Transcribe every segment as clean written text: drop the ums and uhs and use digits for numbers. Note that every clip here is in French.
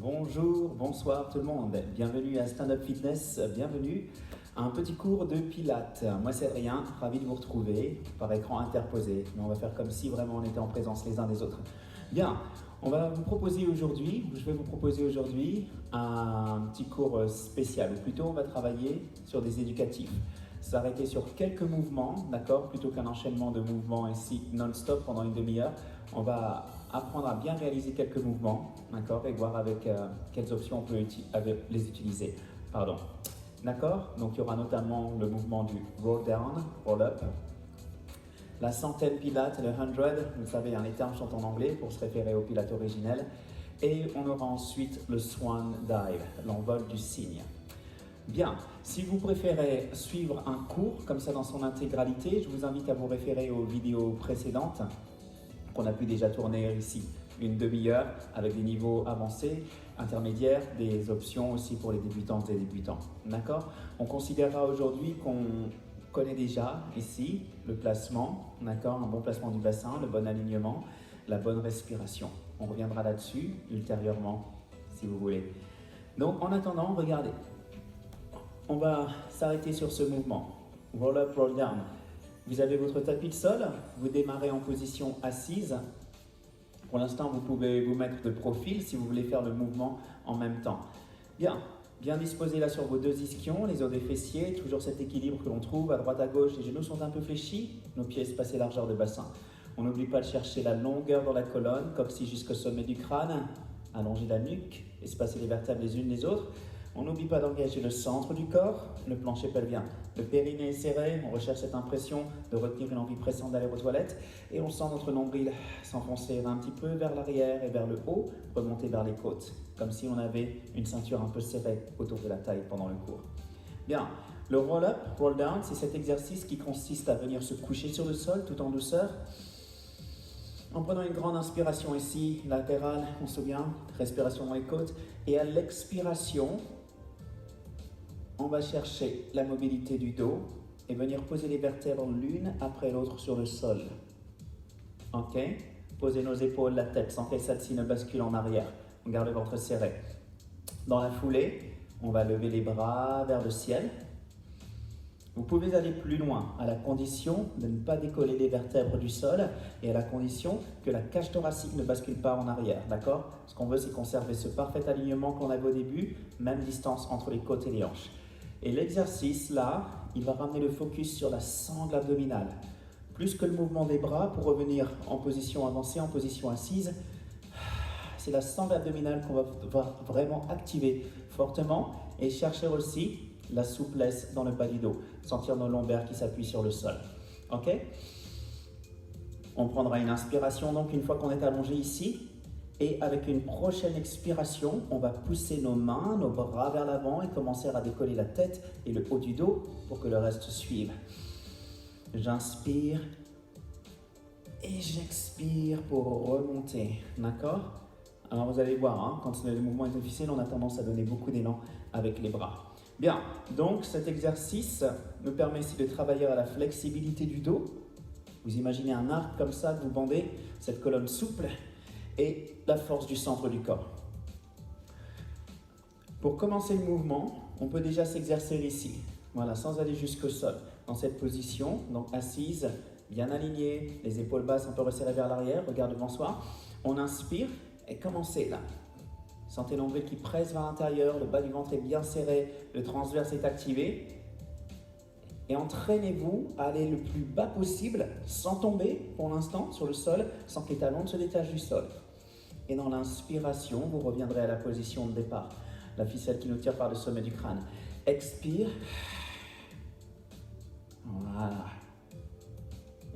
Bonjour, bonsoir tout le monde. Bienvenue à Stand Up Fitness, bienvenue à un petit cours de pilates. Moi c'est Adrien, ravi de vous retrouver par écran interposé. Mais on va faire comme si vraiment on était en présence les uns des autres. Bien, je vais vous proposer aujourd'hui un petit cours spécial, ou plutôt on va travailler sur des éducatifs. S'arrêter sur quelques mouvements, d'accord, plutôt qu'un enchaînement de mouvements ici non-stop pendant une demi-heure. On va apprendre à bien réaliser quelques mouvements, d'accord, et voir avec quelles options on peut les utiliser. Pardon. D'accord. Donc il y aura notamment le mouvement du roll down, roll up, la centaine pilates, le 100, vous savez, les termes sont en anglais pour se référer au pilates originel. Et on aura ensuite le swan dive, l'envol du cygne. Bien, si vous préférez suivre un cours comme ça dans son intégralité, je vous invite à vous référer aux vidéos précédentes qu'on a pu déjà tourner ici. Une demi-heure avec des niveaux avancés, intermédiaires, des options aussi pour les débutantes et débutants. D'accord? On considérera aujourd'hui qu'on connaît déjà ici le placement, d'accord? Un bon placement du bassin, le bon alignement, la bonne respiration. On reviendra là-dessus ultérieurement si vous voulez. Donc en attendant, regardez. On va s'arrêter sur ce mouvement. Roll up, roll down. Vous avez votre tapis de sol, vous démarrez en position assise. Pour l'instant, vous pouvez vous mettre de profil si vous voulez faire le mouvement en même temps. Bien disposé là sur vos deux ischions, les os des fessiers, toujours cet équilibre que l'on trouve à droite à gauche. Les genoux sont un peu fléchis, nos pieds espacés largeur de bassin. On n'oublie pas de chercher la longueur dans la colonne, coccyx jusqu'au sommet du crâne. Allonger la nuque, espacer les vertèbres les unes les autres. On n'oublie pas d'engager le centre du corps, le plancher pelvien. Le périnée est serré, on recherche cette impression de retenir une envie pressante d'aller aux toilettes. Et on sent notre nombril s'enfoncer un petit peu vers l'arrière et vers le haut, remonter vers les côtes, comme si on avait une ceinture un peu serrée autour de la taille pendant le cours. Bien, le roll-up, roll-down, c'est cet exercice qui consiste à venir se coucher sur le sol tout en douceur. En prenant une grande inspiration ici, latérale, on se souvient, respiration dans les côtes. Et à l'expiration, on va chercher la mobilité du dos et venir poser les vertèbres l'une après l'autre sur le sol. Ok? Posez nos épaules, la tête, sans que celle-ci ne bascule en arrière. On garde le ventre serré. Dans la foulée, on va lever les bras vers le ciel. Vous pouvez aller plus loin, à la condition de ne pas décoller les vertèbres du sol et à la condition que la cage thoracique ne bascule pas en arrière, d'accord? Ce qu'on veut, c'est conserver ce parfait alignement qu'on avait au début, même distance entre les côtes et les hanches. Et l'exercice, là, il va ramener le focus sur la sangle abdominale. Plus que le mouvement des bras pour revenir en position avancée, en position assise, c'est la sangle abdominale qu'on va vraiment activer fortement et chercher aussi la souplesse dans le bas du dos. Sentir nos lombaires qui s'appuient sur le sol. Ok? On prendra une inspiration donc une fois qu'on est allongé ici. Et avec une prochaine expiration, on va pousser nos mains, nos bras vers l'avant et commencer à décoller la tête et le haut du dos pour que le reste suive. J'inspire et j'expire pour remonter. D'accord? Alors vous allez voir, quand le mouvement est difficile, on a tendance à donner beaucoup d'élan avec les bras. Bien, donc cet exercice nous permet ici de travailler à la flexibilité du dos. Vous imaginez un arc comme ça que vous bandez, cette colonne souple et la force du centre du corps. Pour commencer le mouvement, on peut déjà s'exercer ici, voilà, sans aller jusqu'au sol. Dans cette position, donc assise, bien alignée, les épaules basses un peu resserrées vers l'arrière, regard devant soi. On inspire et commencez là. Sentez l'ombril qui presse vers l'intérieur, le bas du ventre est bien serré, le transverse est activé. Et entraînez-vous à aller le plus bas possible, sans tomber pour l'instant sur le sol, sans que les talons ne se détachent du sol. Et dans l'inspiration, vous reviendrez à la position de départ, la ficelle qui nous tire par le sommet du crâne. Expire. Voilà.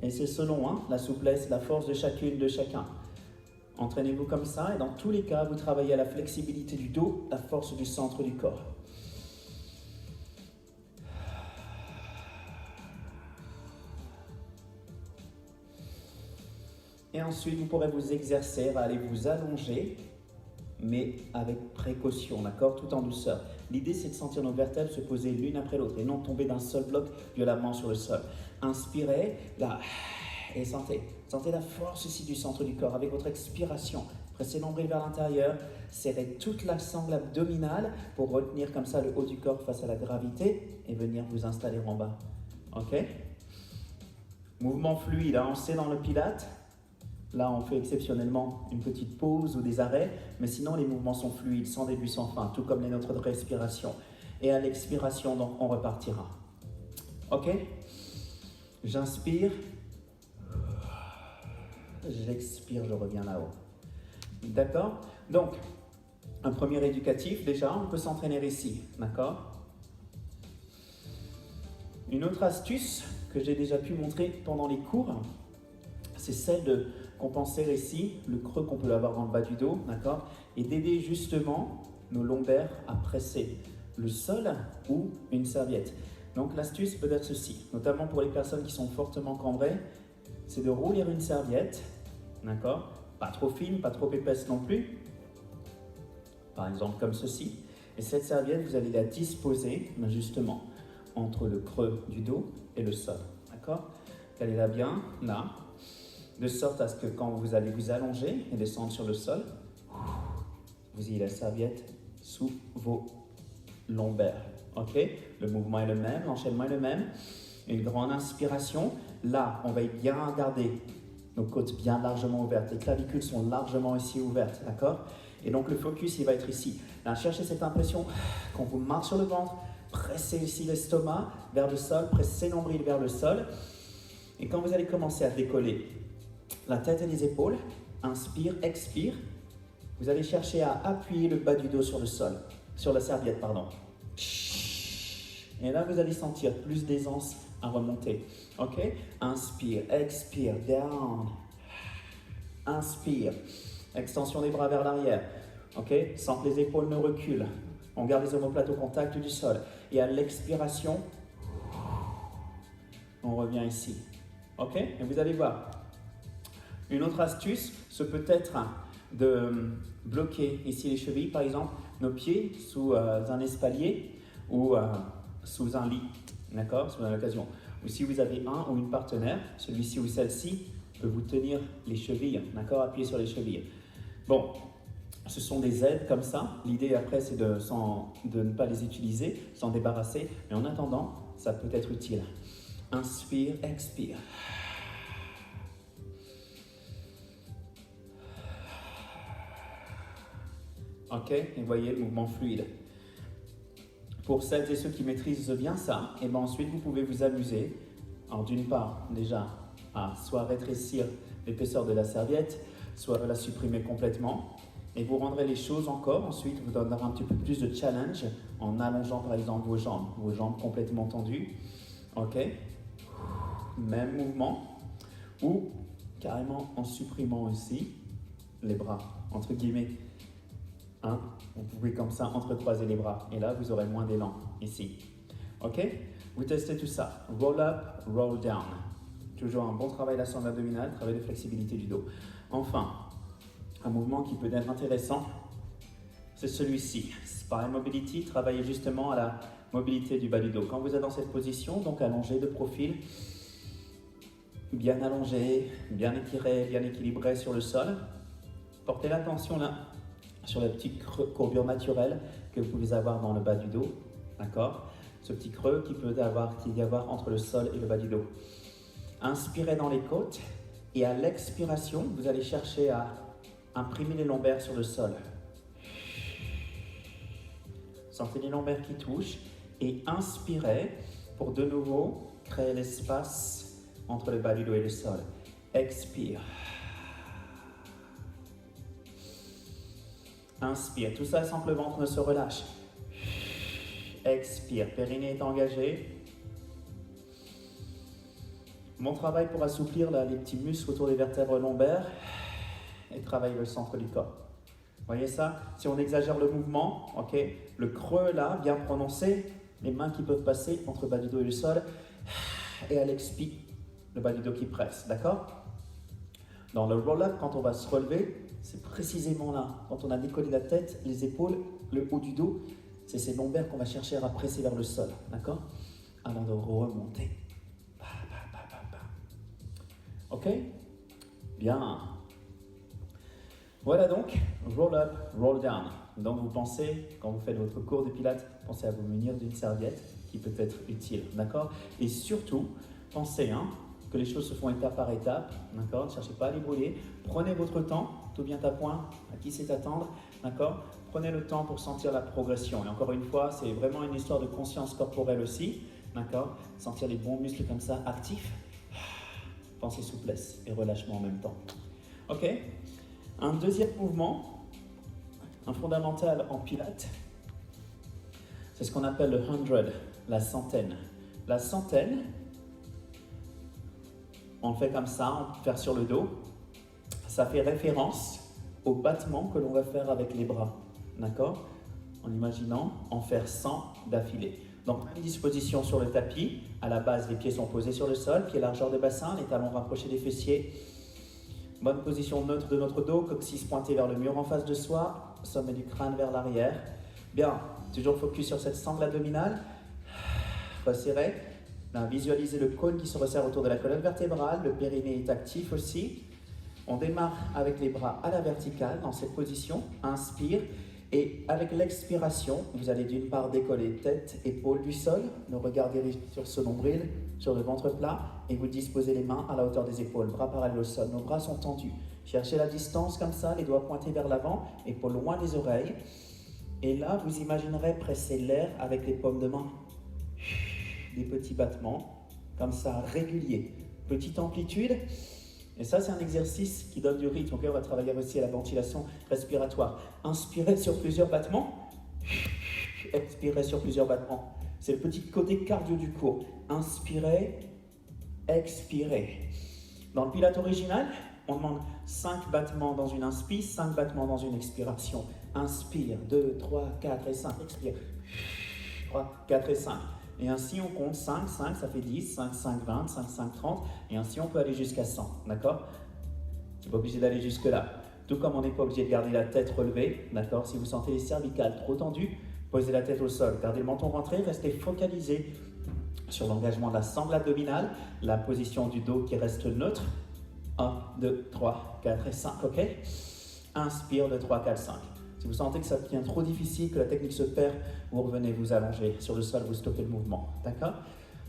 Et c'est selon la souplesse, la force de chacune, de chacun. Entraînez-vous comme ça et dans tous les cas, vous travaillez à la flexibilité du dos, la force du centre du corps. Et ensuite, vous pourrez vous exercer à aller vous allonger, mais avec précaution, d'accord? Tout en douceur. L'idée, c'est de sentir nos vertèbres se poser l'une après l'autre et non tomber d'un seul bloc violemment sur le sol. Inspirez, là, et sentez la force ici du centre du corps avec votre expiration. Pressez nombril vers l'intérieur, serrez toute la sangle abdominale pour retenir comme ça le haut du corps face à la gravité et venir vous installer en bas. Ok? Mouvement fluide, hein, on sait dans le pilate. Là, on fait exceptionnellement une petite pause ou des arrêts, mais sinon les mouvements sont fluides, sans début, sans fin, tout comme les nôtres de respiration. Et à l'expiration, donc, on repartira. Ok? J'inspire. J'expire, je reviens là-haut. D'accord? Donc, un premier éducatif, déjà, on peut s'entraîner ici. D'accord? Une autre astuce que j'ai déjà pu montrer pendant les cours, c'est celle de compenser ici le creux qu'on peut avoir dans le bas du dos, d'accord? Et d'aider justement nos lombaires à presser le sol ou une serviette. Donc l'astuce peut être ceci, notamment pour les personnes qui sont fortement cambrées, c'est de rouler une serviette, d'accord? Pas trop fine, pas trop épaisse non plus, par exemple comme ceci. Et cette serviette, vous allez la disposer justement entre le creux du dos et le sol, d'accord? Calez-la bien, là, de sorte à ce que quand vous allez vous allonger et descendre sur le sol, vous ayez la serviette sous vos lombaires. Ok? Le mouvement est le même, l'enchaînement est le même. Une grande inspiration. Là, on va bien garder nos côtes bien largement ouvertes. Les clavicules sont largement ici ouvertes. D'accord? Et donc le focus, il va être ici. Là, cherchez cette impression qu'on vous marche sur le ventre. Pressez ici l'estomac vers le sol. Pressez nombril vers le sol. Et quand vous allez commencer à décoller la tête et les épaules, inspire, expire. Vous allez chercher à appuyer le bas du dos sur le sol, sur la serviette, pardon. Et là, vous allez sentir plus d'aisance à remonter. Ok? Inspire, expire, down. Inspire. Extension des bras vers l'arrière. Ok? Sans que les épaules ne reculent. On garde les omoplates au contact du sol. Et à l'expiration, on revient ici. Ok? Et vous allez voir. Une autre astuce, ce peut être de bloquer ici les chevilles, par exemple, nos pieds sous un espalier ou sous un lit, d'accord, sous une occasion. Ou si vous avez un ou une partenaire, celui-ci ou celle-ci peut vous tenir les chevilles, d'accord, appuyer sur les chevilles. Bon, ce sont des aides comme ça. L'idée après, c'est de ne pas les utiliser, s'en débarrasser. Mais en attendant, ça peut être utile. Inspire, expire. Ok, et voyez le mouvement fluide. Pour celles et ceux qui maîtrisent bien ça, et bien ensuite vous pouvez vous amuser. Alors d'une part, déjà, à soit rétrécir l'épaisseur de la serviette, soit la supprimer complètement. Et vous rendrez les choses encore, ensuite vous donnerez un petit peu plus de challenge en allongeant par exemple vos jambes complètement tendues. Ok, même mouvement. Ou carrément en supprimant aussi les bras, entre guillemets. Hein? Vous pouvez comme ça entrecroiser les bras et là vous aurez moins d'élan ici. Ok? Vous testez tout ça. Roll up, roll down. Toujours un bon travail de la sangle abdominale, travail de flexibilité du dos. Enfin, un mouvement qui peut être intéressant, c'est celui-ci. Spine mobility, travaillez justement à la mobilité du bas du dos. Quand vous êtes dans cette position, donc allongé de profil, bien allongé, bien étiré, bien équilibré sur le sol, portez l'attention là sur la petite courbure naturelle que vous pouvez avoir dans le bas du dos, d'accord? Ce petit creux qu'il peut y avoir entre le sol et le bas du dos. Inspirez dans les côtes et à l'expiration, vous allez chercher à imprimer les lombaires sur le sol. Sentez les lombaires qui touchent et inspirez pour de nouveau créer l'espace entre le bas du dos et le sol. Expire. Inspire, tout ça sans que le ventre ne se relâche. Expire, périnée est engagé. Mon travail pour assouplir là, les petits muscles autour des vertèbres lombaires et travailler le centre du corps. Vous voyez ça? Si on exagère le mouvement, ok, le creux là, bien prononcé, les mains qui peuvent passer entre le bas du dos et le sol, et à l'expire, le bas du dos qui presse, d'accord? Dans le roll-up, quand on va se relever, c'est précisément là, quand on a décollé la tête, les épaules, le haut du dos, c'est ces lombaires qu'on va chercher à presser vers le sol, d'accord? Avant de remonter. Ok? Bien. Voilà donc, roll up, roll down. Donc vous pensez, quand vous faites votre cours de pilates, pensez à vous munir d'une serviette qui peut être utile, d'accord? Et surtout, pensez que les choses se font étape par étape, d'accord? Ne cherchez pas à les brûler. Prenez votre temps, tout bien à point, à qui c'est attendre, d'accord? Prenez le temps pour sentir la progression. Et encore une fois, c'est vraiment une histoire de conscience corporelle aussi, d'accord? Sentir les bons muscles comme ça, actifs. Pensez souplesse et relâchement en même temps. Ok? Un deuxième mouvement, un fondamental en pilates, c'est ce qu'on appelle le 100, la centaine. La centaine, on le fait comme ça, on peut faire sur le dos. Ça fait référence au battement que l'on va faire avec les bras, d'accord? En imaginant en faire 100 d'affilée. Donc, même disposition sur le tapis. À la base, les pieds sont posés sur le sol, pieds largeur de bassin, les talons rapprochés des fessiers. Bonne position neutre de notre dos, coccyx pointé vers le mur en face de soi, sommet du crâne vers l'arrière. Bien, toujours focus sur cette sangle abdominale. Resserrez. Là, visualisez le cône qui se resserre autour de la colonne vertébrale, le périnée est actif aussi. On démarre avec les bras à la verticale dans cette position. Inspire. Et avec l'expiration, vous allez d'une part décoller tête, épaules du sol, le regard dirigé sur ce nombril, sur le ventre plat, et vous disposez les mains à la hauteur des épaules, bras parallèles au sol. Nos bras sont tendus. Cherchez la distance comme ça, les doigts pointés vers l'avant, épaules loin des oreilles. Et là, vous imaginerez presser l'air avec les paumes de main. Des petits battements, comme ça, réguliers. Petite amplitude. Et ça, c'est un exercice qui donne du rythme. Okay, on va travailler aussi à la ventilation respiratoire. Inspirez sur plusieurs battements. Expirez sur plusieurs battements. C'est le petit côté cardio du cours. Inspirez, expirez. Dans le pilates original, on demande 5 battements dans une inspire, 5 battements dans une expiration. Inspire, 2, 3, 4 et 5. Expire, 3, 4 et 5. Et ainsi, on compte 5, 5, ça fait 10, 5, 5, 20, 5, 5, 30. Et ainsi, on peut aller jusqu'à 100, d'accord? Tu n'es pas obligé d'aller jusque-là. Tout comme on n'est pas obligé de garder la tête relevée, d'accord? Si vous sentez les cervicales trop tendues, posez la tête au sol. Gardez le menton rentré, restez focalisé sur l'engagement de la sangle abdominale, la position du dos qui reste neutre. 1, 2, 3, 4 et 5, ok? Inspire, 2, 3, 4, 5. Si vous sentez que ça devient trop difficile, que la technique se perd, vous revenez vous allonger. Sur le sol, vous stoppez le mouvement. D'accord?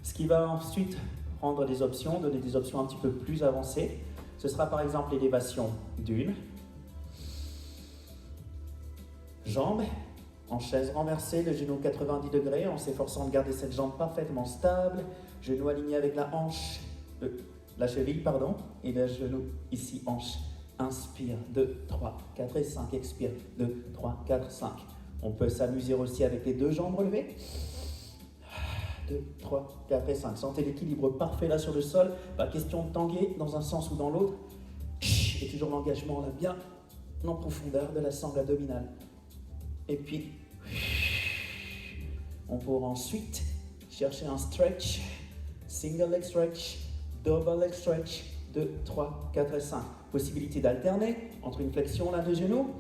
Ce qui va ensuite prendre des options, donner des options un petit peu plus avancées. Ce sera par exemple l'élévation d'une jambe en chaise renversée, le genou 90 degrés, en s'efforçant de garder cette jambe parfaitement stable, genou aligné avec la hanche, la cheville, pardon, et le genou ici, hanche. Inspire, 2, 3, 4 et 5. Expire, 2, 3, 4, 5. On peut s'amuser aussi avec les deux jambes relevées. 2, 3, 4 et 5. Sentez l'équilibre parfait là sur le sol. Pas question de tanguer dans un sens ou dans l'autre. Et toujours l'engagement là bien en profondeur de la sangle abdominale. Et puis, on pourra ensuite chercher un stretch. Single leg stretch, double leg stretch. 2, 3, 4 et 5. Possibilité d'alterner entre une flexion là de genou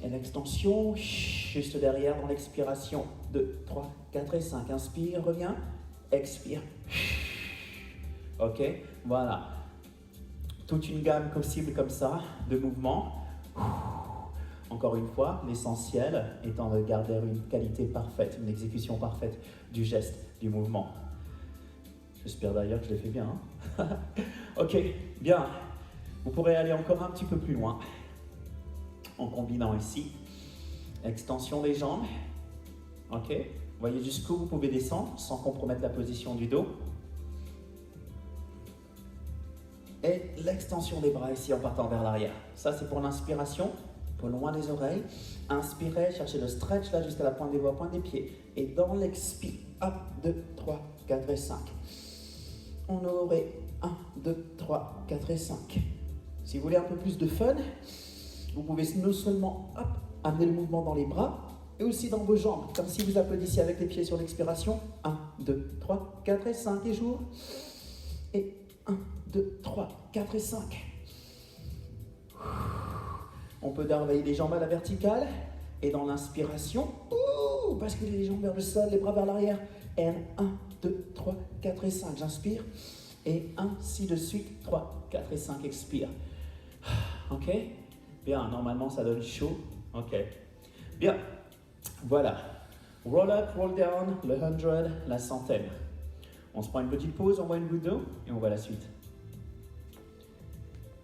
et l'extension juste derrière dans l'expiration. 2, 3, 4 et 5. Inspire, reviens, expire. Ok, voilà. Toute une gamme possible comme ça de mouvements. Encore une fois, l'essentiel étant de garder une qualité parfaite, une exécution parfaite du geste, du mouvement. J'espère d'ailleurs que je l'ai fait bien. Hein. Ok, bien. Vous pourrez aller encore un petit peu plus loin en combinant ici extension des jambes. Ok, voyez jusqu'où vous pouvez descendre sans compromettre la position du dos. Et l'extension des bras ici en partant vers l'arrière. Ça, c'est pour l'inspiration, un peu loin des oreilles. Inspirez, cherchez le stretch là jusqu'à la pointe des doigts, pointe des pieds. Et dans l'expire, 1, 2, 3, 4 et 5. On aurait 1, 2, 3, 4 et 5. Si vous voulez un peu plus de fun, vous pouvez non seulement amener le mouvement dans les bras, et aussi dans vos jambes, comme si vous applaudissiez avec les pieds sur l'expiration. 1, 2, 3, 4 et 5 et jour. Et 1, 2, 3, 4 et 5. On peut travailler les jambes à la verticale, et dans l'inspiration, basculer les jambes vers le sol, les bras vers l'arrière. Et 1, 2, 3, 4 et 5. J'inspire. Et ainsi de suite, 3, 4 et 5, expire. Ok? Bien, normalement ça donne chaud. Ok. Bien, voilà. Roll up, roll down, le 100, la centaine. On se prend une petite pause, on voit une goutte d'eau et on voit la suite.